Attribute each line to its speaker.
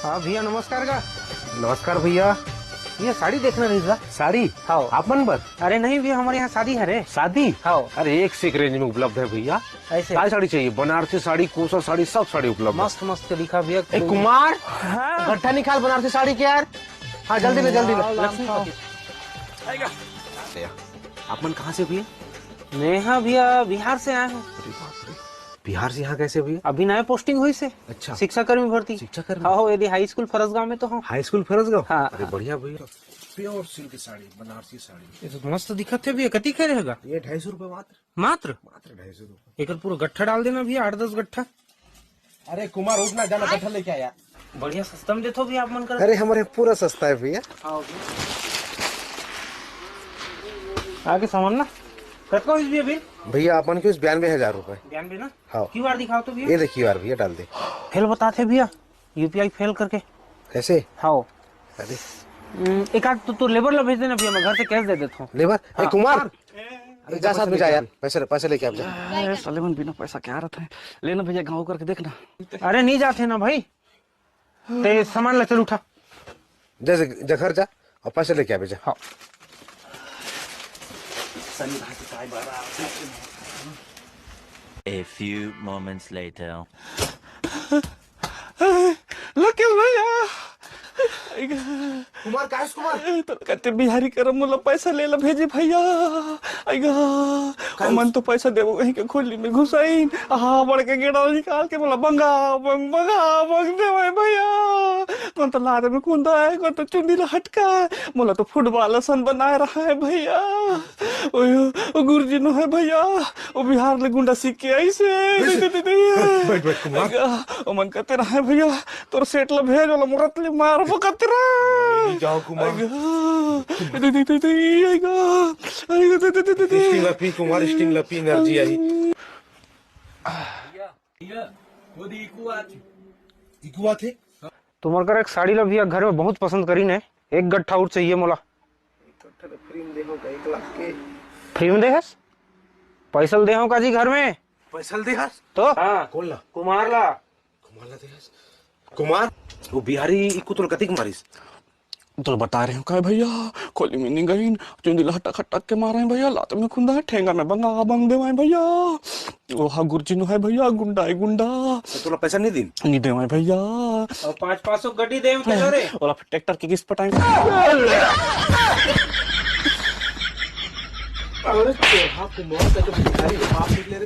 Speaker 1: हाँ भैया नमस्कार का।
Speaker 2: नमस्कार भैया।
Speaker 1: ये साड़ी देखना नहीं था।
Speaker 2: साड़ी
Speaker 1: हाँ
Speaker 2: आपन पर?
Speaker 1: अरे नहीं भैया हमारे यहाँ शादी है रे।
Speaker 2: शादी?
Speaker 1: हाँ
Speaker 2: अरे एक से एक रेंज में उपलब्ध है भैया।
Speaker 1: ऐसे
Speaker 2: सारी साड़ी चाहिए, बनारसी साड़ी, कोसा साड़ी, सब साड़ी उपलब्ध है।
Speaker 1: मस्त मस्त दिखा भैया।
Speaker 2: कुमार
Speaker 1: हाँ।
Speaker 2: गट्ठा निकाल बनारसी साड़ी के यार। हाँ जल्दी ले जल्दी ले।
Speaker 1: लक्ष्मीपति।
Speaker 2: आपन कहाँ से भैया?
Speaker 1: मैं हाँ भैया बिहार से आया हूँ।
Speaker 2: बिहार से यहाँ कैसे भैया?
Speaker 1: अभी नया पोस्टिंग हुई से।
Speaker 2: अच्छा
Speaker 1: शिक्षा कर्मी भर्ती।
Speaker 2: शिक्षा कर्मी?
Speaker 1: हाँ यदि हाई स्कूल फरसगांव में तो हूँ।
Speaker 2: High school Farasgaon?
Speaker 1: हाँ।
Speaker 2: अरे बढ़िया भैया। Pure silk sari, Banarasi sari.
Speaker 1: ये तो मस्त दिखत है भैया। कती का रहेगा?
Speaker 2: ये 250 रुपए मात्र।
Speaker 1: मात्र
Speaker 2: मात्र 250 रुपए।
Speaker 1: एक पूरा गट्ठा डाल देना भैया, 8-10 गट्ठा।
Speaker 2: अरे कुमार उठना, जाना गट्ठा लेके आया।
Speaker 1: बढ़िया सस्ता में देते हो भैया आप मन कर।
Speaker 2: अरे हमारे पूरा सस्ता है भैया।
Speaker 1: आगे सामान ना कटको इस भैया बिल।
Speaker 2: भैया अपन के 92,000 रुपए।
Speaker 1: 92 ना।
Speaker 2: हाँ।
Speaker 1: क्यूआर दिखाओ तो भैया।
Speaker 2: ये देखिए यार भैया डाल दे।
Speaker 1: फेल बताते भैया, यूपीआई फेल करके।
Speaker 2: कैसे?
Speaker 1: हाँ
Speaker 2: अरे
Speaker 1: एक आध तो लेबर ला भेज देना भैया, मैं घर से कैश दे देता हूँ।
Speaker 2: लेबर?
Speaker 1: हाँ।
Speaker 2: कुमार अरे जा साथ में जा यार, पैसे लेके आप जा।
Speaker 3: सलेमन बिना पैसा क्या रहता है, लेना भैया गाँव करके देखना।
Speaker 1: अरे नहीं जाते ना भाई, ते सामान ला चल उठा।
Speaker 2: जैसे घर जा और पैसे लेके आ भेजा।
Speaker 1: हाँ
Speaker 4: A few moments later.
Speaker 3: लगे भैया
Speaker 2: कुमार काश कुमार
Speaker 3: तो कहते बिहारी करम मोला पैसा ले ला भेजे भैया। आइगा मन तो पैसा देवो कहीं के खोली में घुसाइन। हाँ बड़ के गेड़ा निकाल के बोला बंगा बंग बंगा बंग दे भैया। कौन तो लाद में कुंदा है, कौन तो चुंडी ला हटका है, मोला तो फुटबॉल सन बनाए रहा है भैया। ओ गुरुजी नो है भैया, वो बिहार ले गुंडा सीख के आई से।
Speaker 2: बैठ बैठ कुमार।
Speaker 3: ओ मन कहते रहा भैया तोर सेट ला भेज वाला मुरत ले मार बकत रहा।
Speaker 2: जाओ कुमार। स्टिंग लपी कुमार, स्टिंग लपी एनर्जी आई। इकुआ थे
Speaker 1: तुम्हारे कर एक साड़ी ला भैया घर में बहुत पसंद करी ने। एक गट्ठा और चाहिए मोला।
Speaker 2: फ्री में देखो 1 लाख के।
Speaker 1: फ्री में दे हस? पैसा दे का जी घर में।
Speaker 2: पैसा दे हस
Speaker 1: तो
Speaker 2: हाँ कौन ला?
Speaker 1: कुमार ला।
Speaker 2: कुमार ला दे हस। कुमार वो बिहारी इको तो कतिक मारिस।
Speaker 3: तो बता रहे हो क्या भैया, खोली में नहीं गई, चुंदिला हटक हटक के मारे हैं भैया, लात में खुंदा है, ठेंगा में बंगा बंग देवाए भैया। वो हाँ गुरुजी नो है भैया, गुंडा है गुंडा।
Speaker 2: तो तोला पैसा नहीं दी?
Speaker 3: नहीं देवाए भैया।
Speaker 1: और 500 गड्डी दे रे।
Speaker 3: और फिर ट्रैक्टर की किस्त पटाएंगे।
Speaker 2: अरे हाँ कुमार का तो बिहारी बाप निकले रे।